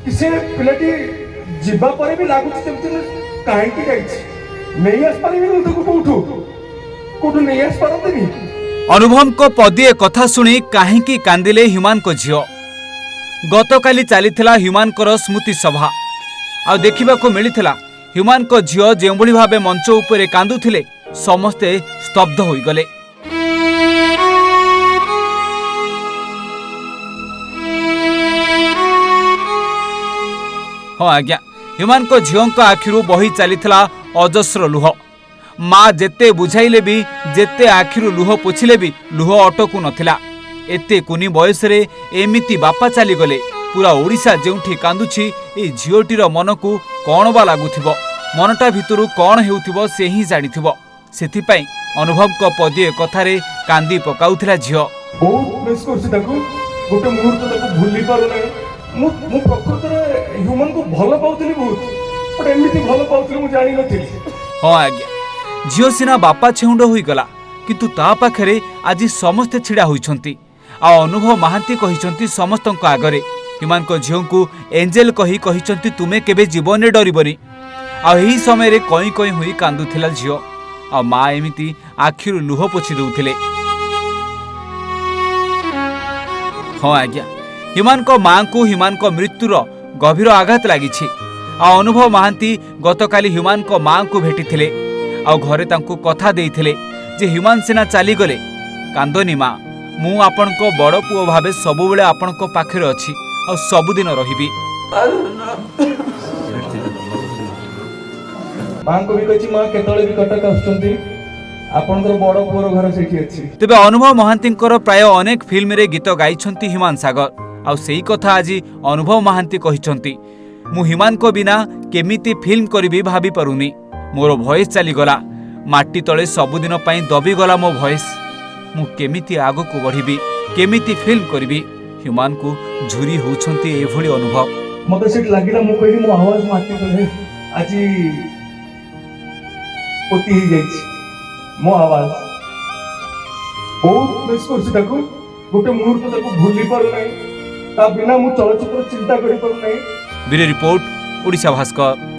कि से पिलाटी जिबा पर भी लागु कहीं नहीं आस पारि कोठू नहीं आस पारती। अनुभव को पदिए कथा शुणी कहीं कांदिले ह्यूमान को झियो। गतकाली चलीथिला ह्यूमान को स्मृति सभा आ देखा मिलता ह्यूमान को झियो जो भाव मंच उपरे कांदुथिले समस्ते स्तब्ध हो गले। हाँ आज्ञा ह्यूमान को झियों आखिरु बही चलीथिला अजस्र लुह। माँ जेते बुझाइले भी जेते आखिरु लुह पोछिले भी लुह अटकु नथिला। एते कुनी बयस रे एमिति बापा चली गले पूरा ओडिशा जेउठी कांदुछि ए झियोटीर मन को कौन बा लागुथिबो मनटा भितरु कौन हेउथिबो से ही जानिथिबो। सेथिपाई अनुभव को पदिए कथारे कांदी पकाउथिला झियो। बहुत मिस करछि ताकू गोटे मुहूर्त ताकू भूली पारो नै। मु प्रकृति रे ह्यूमन को भलो पाउथिली बहुत बट एमिति भलो पाउथिली मु जानि नथिली। हाँ आज्ञा झियो सिना बापा छेउंड होई गला किंतु ता पाखरे आज समस्ते छिड़ा होइछंती। आ अनुभव महांती कहिछंती समस्तक आगरे ह्यूमान को झियो को एंजेल कहिछंती तुमे केबे जीवन रे डरिबनी। आ एही समय रे कई कई होई कांदुथिला झियो आ माँ एमिति आखिरु लुह पोछि दउथिले। हाँ आज्ञा ह्यूमान को माँ को ह्यूमान को मृत्युर गभीर आघात लागिछि। आ अनुभव महांती गतकाली ह्यूमान को माँ को भेटिथिले आ घरे तांको कथा देइथिले जे ह्यूमान सिना चली गले कांदनी माँ मु आपण को बड़ पुओ भावे सबु बेले आपण को पाखरे अछि आ सबुदिन रहिबी। मां को भी कछि मां केतळे भी कटक आछंती आपनकर बड़ पुओर घर सेठी अछि। तेबे अनुभव महांतींकर प्राय अनेक फिल्म रे गीत गाइछंती ह्यूमान सागर आ सेही कथा आज अनुभव महांती कहिछंती मु ह्यूमान को बिना केमिति फिल्म करिबी भाबी पारुनी। मोर भॉइस चली गला माटी तळे सबुदिन पई दबी गला मो भॉइस मु केमिति आगो को बढ़िबी केमिति फिल्म करिबी। ह्यूमान को झुरी होउछंती एभली अनुभव। मते सेठ लागिला मु कहि मो आवाज माटी तळे आजी पोती ही जाइछि मो आवाज बहुत मिस करछि ताकू गोटे मुहूर्त ताकू भूली पारु नै ता बिना मु चलचित्र चिंता करि पारु नै। Bureau report Odisha Bhaskar.